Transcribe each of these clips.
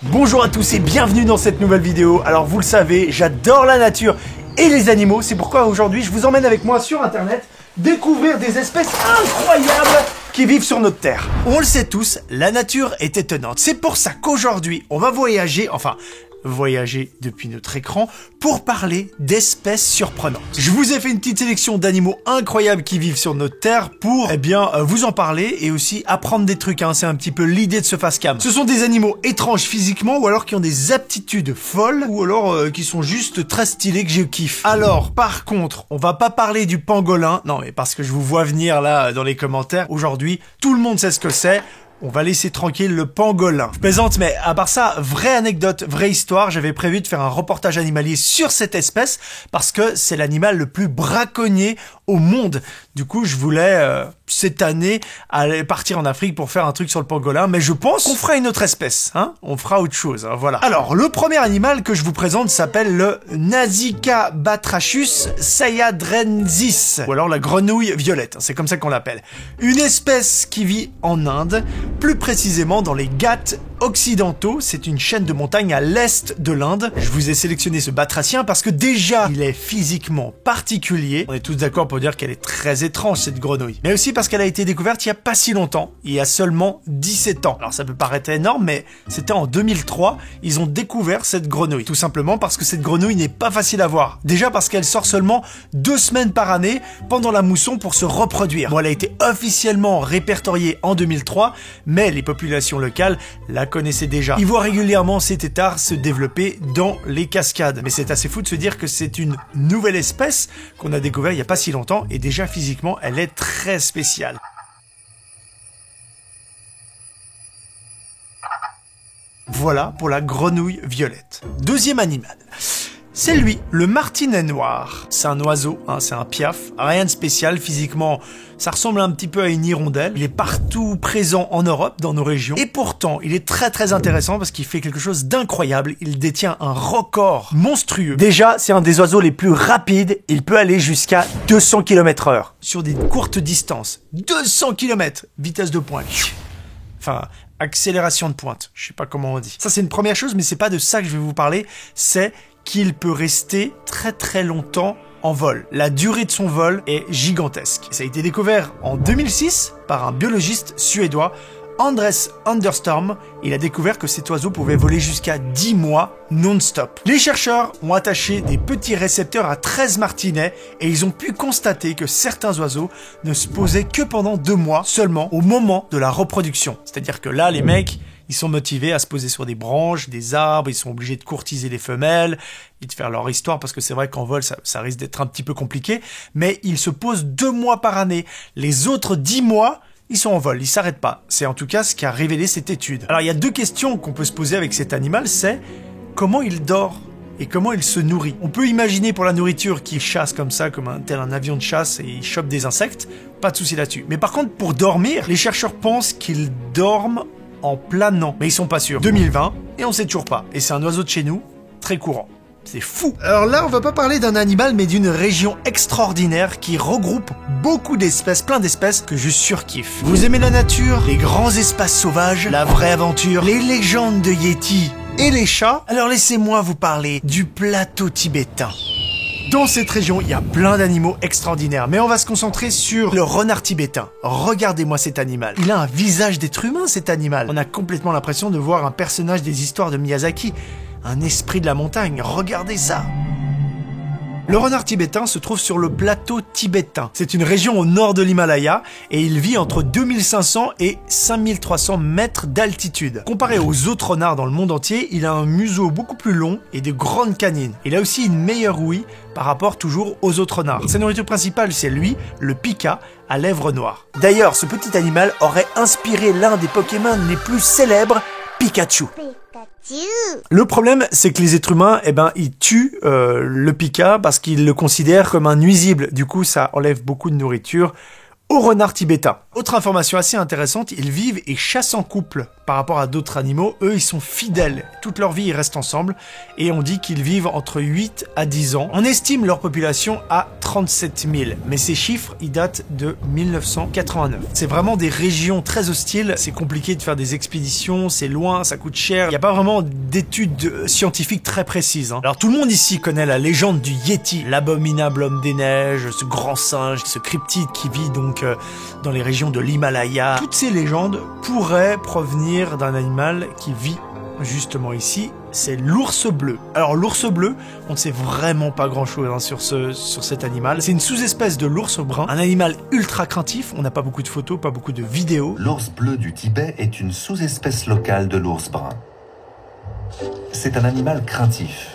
Bonjour à tous et bienvenue dans cette nouvelle vidéo. Alors vous le savez, j'adore la nature et les animaux. C'est pourquoi aujourd'hui je vous emmène avec moi sur internet découvrir des espèces incroyables qui vivent sur notre terre. On le sait tous, la nature est étonnante. C'est pour ça qu'aujourd'hui on va voyager depuis notre écran pour parler d'espèces surprenantes. Je vous ai fait une petite sélection d'animaux incroyables qui vivent sur notre terre pour, vous en parler et aussi apprendre des trucs, hein. C'est un petit peu l'idée de ce facecam. Ce sont des animaux étranges physiquement ou alors qui ont des aptitudes folles ou alors qui sont juste très stylés que je kiffe. Alors, par contre, on va pas parler du pangolin. Non, mais parce que je vous vois venir là dans les commentaires. Aujourd'hui, tout le monde sait ce que c'est. On va laisser tranquille le pangolin. Je plaisante, mais à part ça, vraie anecdote, vraie histoire, j'avais prévu de faire un reportage animalier sur cette espèce parce que c'est l'animal le plus braconnier au monde. Du coup, je voulais, cette année, aller partir en Afrique pour faire un truc sur le pangolin, mais je pense qu'on fera une autre espèce, hein. On fera autre chose, hein, voilà. Alors, le premier animal que je vous présente s'appelle le Nasicabatrachus sayadrensis, ou alors la grenouille violette, c'est comme ça qu'on l'appelle. Une espèce qui vit en Inde, plus précisément dans les Ghats occidentaux, c'est une chaîne de montagnes à l'est de l'Inde. Je vous ai sélectionné ce batracien parce que déjà, il est physiquement particulier. On est tous d'accord pour dire qu'elle est très étrange, cette grenouille. Mais aussi parce qu'elle a été découverte il y a pas si longtemps, il y a seulement 17 ans. Alors ça peut paraître énorme, mais c'était en 2003, ils ont découvert cette grenouille. Tout simplement parce que cette grenouille n'est pas facile à voir. Déjà parce qu'elle sort seulement 2 semaines par année pendant la mousson pour se reproduire. Bon, elle a été officiellement répertoriée en 2003, mais les populations locales la connaissaient déjà. Ils voient régulièrement ces têtards se développer dans les cascades. Mais c'est assez fou de se dire que c'est une nouvelle espèce qu'on a découvert il y a pas si longtemps et déjà physiquement elle est très spéciale. Voilà pour la grenouille violette. Deuxième animal. C'est lui, le martinet noir. C'est un oiseau, hein, c'est un piaf, rien de spécial physiquement. Ça ressemble un petit peu à une hirondelle. Il est partout présent en Europe, dans nos régions. Et pourtant, il est très très intéressant parce qu'il fait quelque chose d'incroyable. Il détient un record monstrueux. Déjà, c'est un des oiseaux les plus rapides. Il peut aller jusqu'à 200 km/h sur des courtes distances. 200 km, vitesse de pointe. Enfin, accélération de pointe. Je sais pas comment on dit. Ça, c'est une première chose, mais c'est pas de ça que je vais vous parler. C'est qu'il peut rester très très longtemps en vol. La durée de son vol est gigantesque. Ça a été découvert en 2006 par un biologiste suédois, Andres Anderstorm. Il a découvert que cet oiseau pouvait voler jusqu'à 10 mois non-stop. Les chercheurs ont attaché des petits récepteurs à 13 martinets et ils ont pu constater que certains oiseaux ne se posaient que pendant 2 mois seulement au moment de la reproduction. C'est-à-dire que là, les mecs, ils sont motivés à se poser sur des branches, des arbres, ils sont obligés de courtiser les femelles et de faire leur histoire parce que c'est vrai qu'en vol, ça risque d'être un petit peu compliqué, mais ils se posent 2 mois par année. Les autres 10 mois, ils sont en vol, ils s'arrêtent pas. C'est en tout cas ce qu'a révélé cette étude. Alors il y a 2 questions qu'on peut se poser avec cet animal, c'est comment il dort et comment il se nourrit. On peut imaginer pour la nourriture qu'il chasse comme ça, comme un avion de chasse et il chope des insectes, pas de souci là-dessus. Mais par contre, pour dormir, les chercheurs pensent qu'il dorme en planant, mais ils sont pas sûrs. 2020, et on sait toujours pas. Et c'est un oiseau de chez nous, très courant. C'est fou. Alors là, on va pas parler d'un animal, mais d'une région extraordinaire qui regroupe beaucoup d'espèces, plein d'espèces que je surkiffe. Vous aimez la nature, les grands espaces sauvages, la vraie aventure, les légendes de Yeti et les chats? Alors laissez-moi vous parler du plateau tibétain. Dans cette région, il y a plein d'animaux extraordinaires, mais on va se concentrer sur le renard tibétain. Regardez-moi cet animal. Il a un visage d'être humain, cet animal. On a complètement l'impression de voir un personnage des histoires de Miyazaki, un esprit de la montagne. Regardez ça. Le renard tibétain se trouve sur le plateau tibétain. C'est une région au nord de l'Himalaya et il vit entre 2500 et 5300 mètres d'altitude. Comparé aux autres renards dans le monde entier, il a un museau beaucoup plus long et de grandes canines. Il a aussi une meilleure ouïe par rapport toujours aux autres renards. Sa nourriture principale, c'est lui, le pika, à lèvres noires. D'ailleurs, ce petit animal aurait inspiré l'un des Pokémon les plus célèbres, Pikachu. Le problème, c'est que les êtres humains, ils tuent le pika parce qu'ils le considèrent comme un nuisible. Du coup, ça enlève beaucoup de nourriture au renard tibétain. Autre information assez intéressante, ils vivent et chassent en couple. Par rapport à d'autres animaux, eux, ils sont fidèles. Toute leur vie, ils restent ensemble. Et on dit qu'ils vivent entre 8 à 10 ans. On estime leur population à 37 000. Mais ces chiffres, ils datent de 1989. C'est vraiment des régions très hostiles. C'est compliqué de faire des expéditions, c'est loin, ça coûte cher. Il n'y a pas vraiment d'études scientifiques très précises. Alors tout le monde ici connaît la légende du Yeti, l'abominable homme des neiges, ce grand singe, ce cryptide qui vit donc dans les régions de l'Himalaya. Toutes ces légendes pourraient provenir d'un animal qui vit justement ici, c'est l'ours bleu. Alors l'ours bleu, on ne sait vraiment pas grand chose sur cet animal. C'est une sous-espèce de l'ours brun, un animal ultra craintif, on n'a pas beaucoup de photos, pas beaucoup de vidéos. L'ours bleu du Tibet est une sous-espèce locale de l'ours brun. C'est un animal craintif.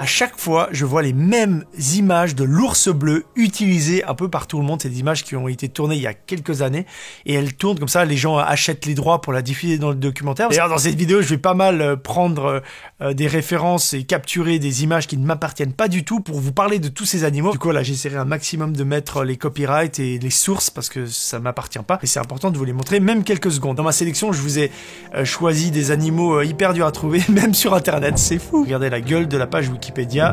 À chaque fois, je vois les mêmes images de l'ours bleu utilisées un peu par tout le monde. C'est des images qui ont été tournées il y a quelques années et elles tournent comme ça. Les gens achètent les droits pour la diffuser dans le documentaire. D'ailleurs, dans cette vidéo, je vais pas mal prendre des références et capturer des images qui ne m'appartiennent pas du tout pour vous parler de tous ces animaux. Du coup, là, j'essaierai un maximum de mettre les copyrights et les sources parce que ça m'appartient pas. Et c'est important de vous les montrer, même quelques secondes. Dans ma sélection, je vous ai choisi des animaux hyper durs à trouver, même sur Internet. C'est fou. Regardez la gueule de la page Wikipédia.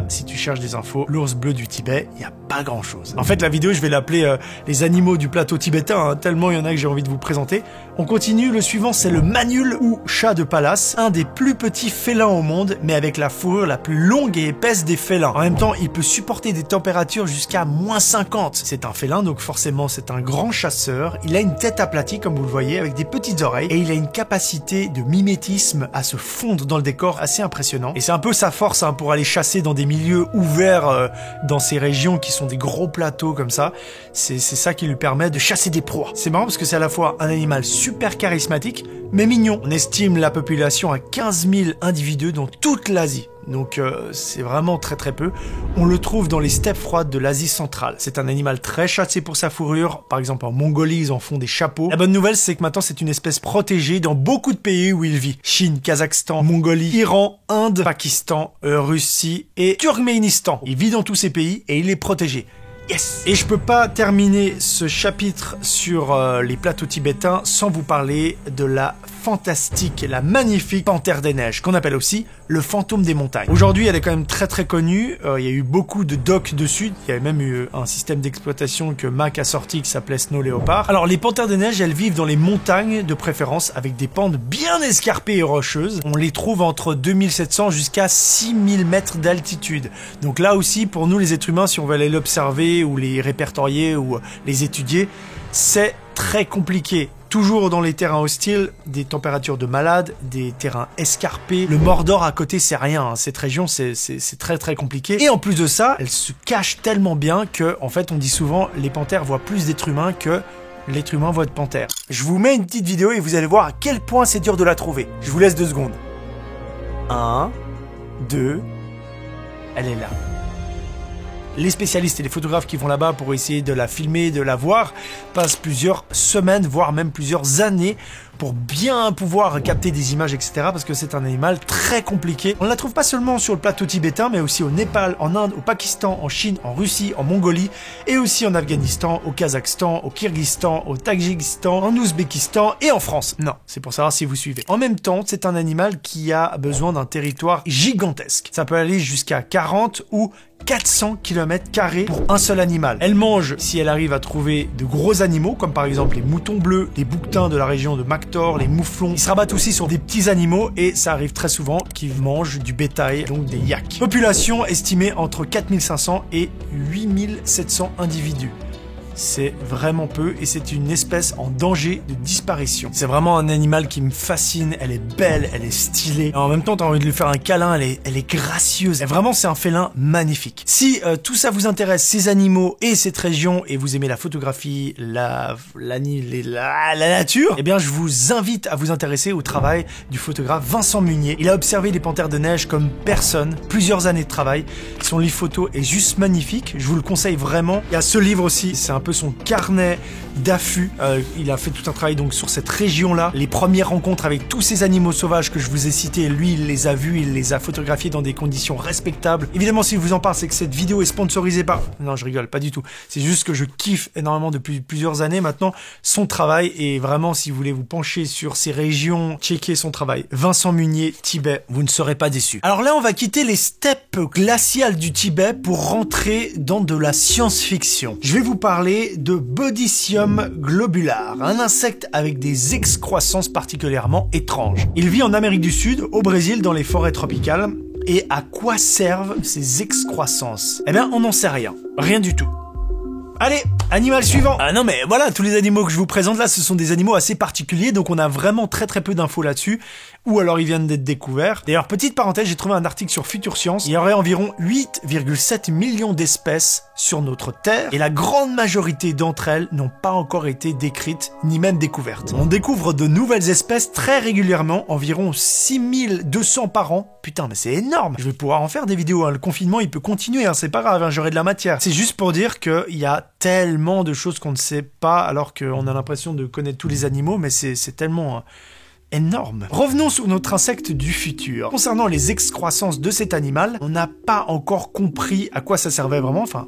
Si tu cherches des infos, l'ours bleu du Tibet, il n'y a pas grand chose. En fait, la vidéo, je vais l'appeler les animaux du plateau tibétain, hein, tellement il y en a que j'ai envie de vous présenter. On continue, le suivant, c'est le manul ou chat de palace, un des plus petits félins au monde, mais avec la fourrure la plus longue et épaisse des félins. En même temps, il peut supporter des températures jusqu'à -50. C'est un félin, donc forcément, c'est un grand chasseur. Il a une tête aplatie, comme vous le voyez, avec des petites oreilles, et il a une capacité de mimétisme à se fondre dans le décor assez impressionnant. Et c'est un peu sa force hein, pour aller chasser dans des milieux ouverts dans ces régions qui sont des gros plateaux comme ça. C'est ça qui lui permet de chasser des proies. C'est marrant parce que c'est à la fois un animal super charismatique mais mignon. On estime la population à 15 000 individus dans toute l'Asie. Donc c'est vraiment très peu. On le trouve dans les steppes froides de l'Asie centrale. C'est un animal très chassé pour sa fourrure. Par exemple en Mongolie, ils en font des chapeaux. La bonne nouvelle, c'est que maintenant c'est une espèce protégée dans beaucoup de pays où il vit. Chine, Kazakhstan, Mongolie, Iran, Inde, Pakistan, Russie et Turkménistan. Il vit dans tous ces pays et il est protégé. Yes! Et je peux pas terminer ce chapitre sur les plateaux tibétains sans vous parler de la fantastique, la magnifique panthère des neiges, qu'on appelle aussi le fantôme des montagnes. Aujourd'hui, elle est quand même très connue. Il y a eu beaucoup de docs dessus. Il y avait même eu un système d'exploitation que Mac a sorti qui s'appelait Snow Leopard. Alors, les panthères des neiges, elles vivent dans les montagnes de préférence avec des pentes bien escarpées et rocheuses. On les trouve entre 2700 jusqu'à 6000 mètres d'altitude. Donc là aussi, pour nous les êtres humains, si on veut aller l'observer ou les répertorier ou les étudier, c'est très compliqué. Toujours dans les terrains hostiles, des températures de malade, des terrains escarpés. Le Mordor à côté, c'est rien. Hein. Cette région, c'est très compliqué. Et en plus de ça, elle se cache tellement bien que, en fait, on dit souvent, les panthères voient plus d'êtres humains que l'être humain voit de panthères. Je vous mets une petite vidéo et vous allez voir à quel point c'est dur de la trouver. Je vous laisse 2 secondes. 1, 2, elle est là. Les spécialistes et les photographes qui vont là-bas pour essayer de la filmer, de la voir, passent plusieurs semaines, voire même plusieurs années pour bien pouvoir capter des images, etc. Parce que c'est un animal très compliqué. On ne la trouve pas seulement sur le plateau tibétain, mais aussi au Népal, en Inde, au Pakistan, en Chine, en Russie, en Mongolie, et aussi en Afghanistan, au Kazakhstan, au Kyrgyzstan, au Tadjikistan, en Ouzbékistan et en France. Non, c'est pour savoir si vous suivez. En même temps, c'est un animal qui a besoin d'un territoire gigantesque. Ça peut aller jusqu'à 40 ou 400 km² pour un seul animal. Elle mange, si elle arrive à trouver de gros animaux, comme par exemple les moutons bleus, les bouquetins de la région de Maktor, les mouflons. Ils se rabattent aussi sur des petits animaux et ça arrive très souvent qu'ils mangent du bétail, donc des yaks. Population estimée entre 4500 et 8700 individus. C'est vraiment peu et c'est une espèce en danger de disparition. C'est vraiment un animal qui me fascine, elle est belle, elle est stylée. Et en même temps, t'as envie de lui faire un câlin, elle est gracieuse. Et vraiment, c'est un félin magnifique. Si tout ça vous intéresse, ces animaux et cette région, et vous aimez la photographie, la nature, eh bien, je vous invite à vous intéresser au travail du photographe Vincent Munier. Il a observé les panthères de neige comme personne, plusieurs années de travail. Son livre photo est juste magnifique, je vous le conseille vraiment. Il y a ce livre aussi, c'est un peu son carnet d'affût. Il a fait tout un travail donc sur cette région-là. Les premières rencontres avec tous ces animaux sauvages que je vous ai cités, lui, il les a vus, il les a photographiés dans des conditions respectables. Évidemment, si je vous en parle, c'est que cette vidéo est sponsorisée par... Non, je rigole, pas du tout. C'est juste que je kiffe énormément depuis plusieurs années maintenant son travail. Et vraiment, si vous voulez vous pencher sur ces régions, checkez son travail. Vincent Munier, Tibet, vous ne serez pas déçus. Alors là, on va quitter les steppes glaciales du Tibet pour rentrer dans de la science-fiction. Je vais vous parler de Bodicium globular, un insecte avec des excroissances particulièrement étranges. Il vit en Amérique du Sud, au Brésil, dans les forêts tropicales. Et à quoi servent ces excroissances? Eh bien, on n'en sait rien. Rien du tout. Allez, animal suivant. Ah non mais voilà, tous les animaux que je vous présente là, ce sont des animaux assez particuliers, donc on a vraiment très peu d'infos là-dessus, ou alors ils viennent d'être découverts. D'ailleurs, petite parenthèse, j'ai trouvé un article sur Future Science, il y aurait environ 8,7 millions d'espèces sur notre Terre, et la grande majorité d'entre elles n'ont pas encore été décrites, ni même découvertes. On découvre de nouvelles espèces très régulièrement, environ 6200 par an. Putain, mais c'est énorme. Je vais pouvoir en faire des vidéos, hein. Le confinement il peut continuer, hein. C'est pas grave, hein. J'aurai de la matière. C'est juste pour dire qu'il y a tellement de choses qu'on ne sait pas, alors qu'on a l'impression de connaître tous les animaux, mais c'est tellement énorme. Revenons sur notre insecte du futur. Concernant les excroissances de cet animal, on n'a pas encore compris à quoi ça servait vraiment, enfin,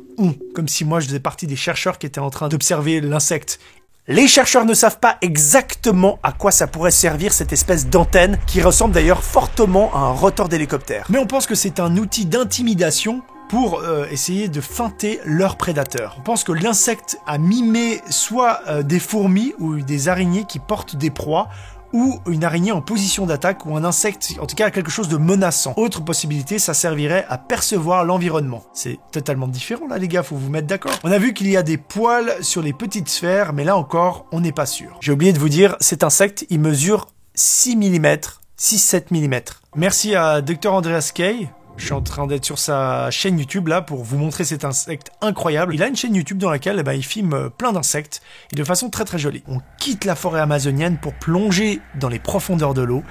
comme si moi je faisais partie des chercheurs qui étaient en train d'observer l'insecte. Les chercheurs ne savent pas exactement à quoi ça pourrait servir cette espèce d'antenne, qui ressemble d'ailleurs fortement à un rotor d'hélicoptère. Mais on pense que c'est un outil d'intimidation pour essayer de feinter leurs prédateurs. On pense que l'insecte a mimé soit des fourmis ou des araignées qui portent des proies, ou une araignée en position d'attaque, ou un insecte, en tout cas quelque chose de menaçant. Autre possibilité, ça servirait à percevoir l'environnement. C'est totalement différent là les gars, faut vous mettre d'accord. On a vu qu'il y a des poils sur les petites sphères, mais là encore, on n'est pas sûr. J'ai oublié de vous dire, cet insecte, il mesure 6 mm, 6-7 mm. Merci à Dr Andreas Kay. Je suis en train d'être sur sa chaîne YouTube là pour vous montrer cet insecte incroyable. Il a une chaîne YouTube dans laquelle il filme plein d'insectes et de façon très jolie. On quitte la forêt amazonienne pour plonger dans les profondeurs de l'eau.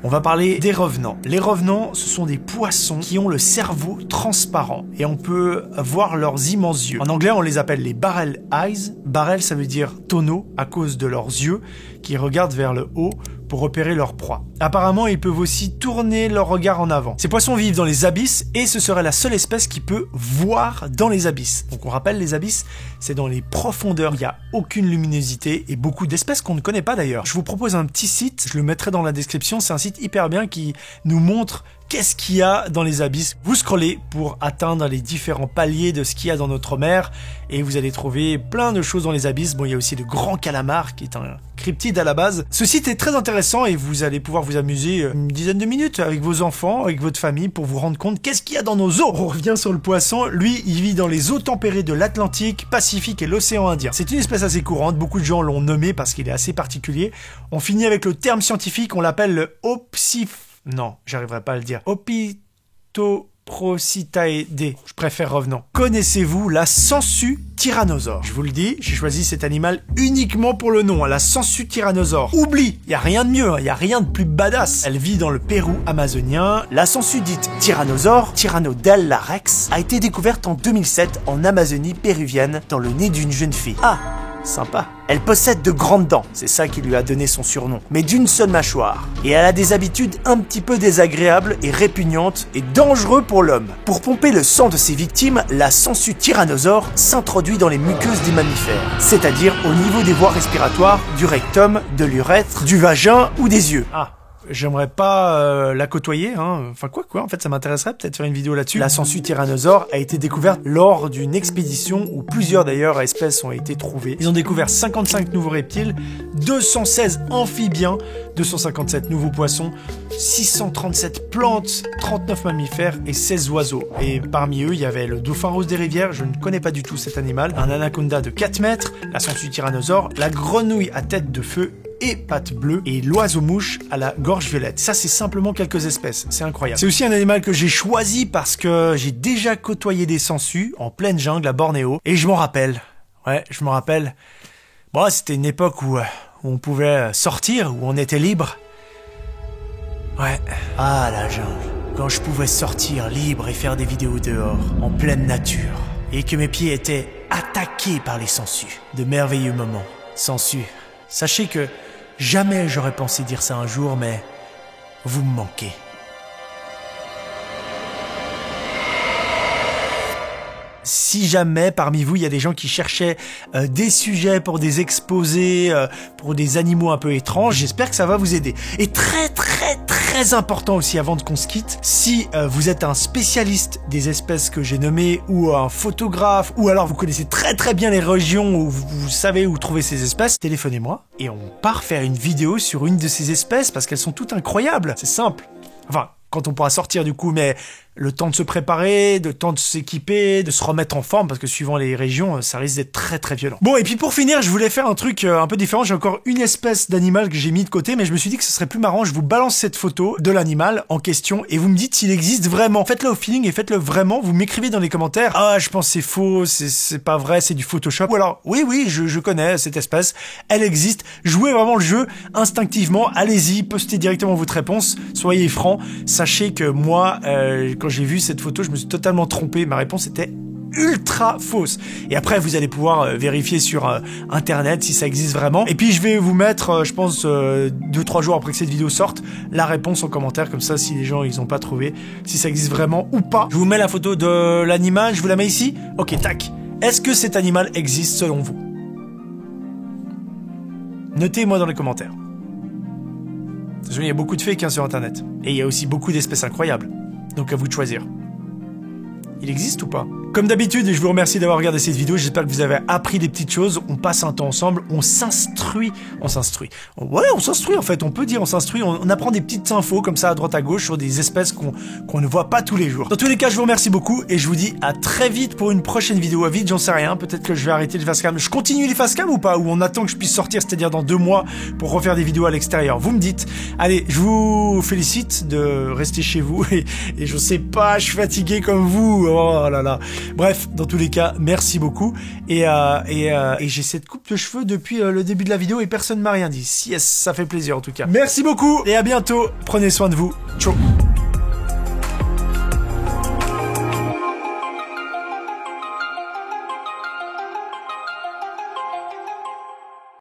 On va parler des revenants. Les revenants, ce sont des poissons qui ont le cerveau transparent et on peut voir leurs immenses yeux. En anglais, on les appelle les barrel eyes. Barrel, ça veut dire tonneau à cause de leurs yeux qui regardent vers le haut pour repérer leur proie. Apparemment, ils peuvent aussi tourner leur regard en avant. Ces poissons vivent dans les abysses et ce serait la seule espèce qui peut voir dans les abysses. Donc on rappelle, les abysses, c'est dans les profondeurs, il n'y a aucune luminosité et beaucoup d'espèces qu'on ne connaît pas d'ailleurs. Je vous propose un petit site, je le mettrai dans la description, c'est un site hyper bien qui nous montre qu'est-ce qu'il y a dans les abysses. Vous scrollez pour atteindre les différents paliers de ce qu'il y a dans notre mer et vous allez trouver plein de choses dans les abysses. Bon, il y a aussi le grand calamar qui est un cryptide à la base. Ce site est très intéressant et vous allez pouvoir vous amuser une dizaine de minutes avec vos enfants, avec votre famille pour vous rendre compte qu'est-ce qu'il y a dans nos eaux. On revient sur le poisson. Lui, il vit dans les eaux tempérées de l'Atlantique, Pacifique et l'océan Indien. C'est une espèce assez courante. Beaucoup de gens l'ont nommé parce qu'il est assez particulier. On finit avec le terme scientifique. On l'appelle le Non, j'arriverai pas à le dire. Opisthoprocitaedae. Je préfère revenant. Connaissez-vous la sangsue tyrannosaure? Je vous le dis, j'ai choisi cet animal uniquement pour le nom, la sangsue tyrannosaure. Oublie, y a rien de mieux, y a rien de plus badass. Elle vit dans le Pérou amazonien. La sangsue dite tyrannosaure, Tyrannodella rex, a été découverte en 2007 en Amazonie péruvienne dans le nez d'une jeune fille. Ah, sympa. Elle possède de grandes dents, c'est ça qui lui a donné son surnom, mais d'une seule mâchoire. Et elle a des habitudes un petit peu désagréables et répugnantes et dangereuses pour l'homme. Pour pomper le sang de ses victimes, la sangsue tyrannosaure s'introduit dans les muqueuses des mammifères, c'est-à-dire au niveau des voies respiratoires, du rectum, de l'urètre, du vagin ou des yeux. Ah. J'aimerais pas la côtoyer, hein. Enfin quoi, en fait ça m'intéresserait peut-être faire une vidéo là-dessus. La sangsue tyrannosaure a été découverte lors d'une expédition où plusieurs d'ailleurs espèces ont été trouvées. Ils ont découvert 55 nouveaux reptiles, 216 amphibiens, 257 nouveaux poissons, 637 plantes, 39 mammifères et 16 oiseaux. Et parmi eux, il y avait le dauphin rose des rivières, je ne connais pas du tout cet animal, un anaconda de 4 mètres, la sangsue tyrannosaure, la grenouille à tête de feu et pattes bleues, et l'oiseau-mouche à la gorge violette. Ça, c'est simplement quelques espèces. C'est incroyable. C'est aussi un animal que j'ai choisi parce que j'ai déjà côtoyé des sangsues en pleine jungle à Bornéo, et je m'en rappelle. Ouais, je m'en rappelle. Bon, c'était une époque où on pouvait sortir, où on était libre. Ouais. Ah, la jungle. Quand je pouvais sortir libre et faire des vidéos dehors, en pleine nature, et que mes pieds étaient attaqué par les sangsues. De merveilleux moments. Sangsues. Sachez que jamais j'aurais pensé dire ça un jour, mais vous me manquez. Si jamais parmi vous il y a des gens qui cherchaient des sujets pour des exposés, pour des animaux un peu étranges, j'espère que ça va vous aider. Et très important aussi avant qu'on se quitte, si vous êtes un spécialiste des espèces que j'ai nommées ou un photographe ou alors vous connaissez très bien les régions où vous savez où trouver ces espèces, téléphonez-moi et on part faire une vidéo sur une de ces espèces parce qu'elles sont toutes incroyables. C'est simple. Enfin, quand on pourra sortir du coup, mais le temps de se préparer, le temps de s'équiper, de se remettre en forme, parce que suivant les régions, ça risque d'être très violent. Bon, et puis pour finir, je voulais faire un truc un peu différent. J'ai encore une espèce d'animal que j'ai mis de côté, mais je me suis dit que ce serait plus marrant. Je vous balance cette photo de l'animal en question et vous me dites s'il existe vraiment. Faites-le au feeling et faites-le vraiment. Vous m'écrivez dans les commentaires. Ah, je pense que c'est faux, c'est pas vrai, c'est du Photoshop. Ou alors, oui, je connais cette espèce. Elle existe. Jouez vraiment le jeu instinctivement. Allez-y, postez directement votre réponse. Soyez francs. Sachez que moi, quand j'ai vu cette photo, je me suis totalement trompé. Ma réponse était ultra fausse. Et après, vous allez pouvoir vérifier sur internet si ça existe vraiment. Et puis, je vais vous mettre, je pense, 2-3 jours après que cette vidéo sorte, la réponse en commentaire. Comme ça, si les gens, ils ont pas trouvé si ça existe vraiment ou pas. Je vous mets la photo de l'animal. Je vous la mets ici. Ok, tac. Est-ce que cet animal existe selon vous? Notez-moi dans les commentaires. De toute façon, il y a beaucoup de fakes sur internet. Et il y a aussi beaucoup d'espèces incroyables. Donc à vous de choisir. Il existe ou pas? Comme d'habitude, je vous remercie d'avoir regardé cette vidéo. J'espère que vous avez appris des petites choses. On passe un temps ensemble. On s'instruit. Ouais, on s'instruit en fait. On peut dire on s'instruit. On apprend des petites infos comme ça à droite à gauche sur des espèces qu'on ne voit pas tous les jours. Dans tous les cas, je vous remercie beaucoup et je vous dis à très vite pour une prochaine vidéo. À vite, j'en sais rien. Peut-être que je vais arrêter les facecam. Je continue les facecam ou pas? Ou on attend que je puisse sortir, c'est-à-dire dans 2 mois pour refaire des vidéos à l'extérieur. Vous me dites. Allez, je vous félicite de rester chez vous et je sais pas, je suis fatigué comme vous. Oh là là. Bref, dans tous les cas, merci beaucoup. Et j'ai cette coupe de cheveux depuis le début de la vidéo et personne m'a rien dit. Yes, ça fait plaisir en tout cas. Merci beaucoup et à bientôt. Prenez soin de vous. Ciao.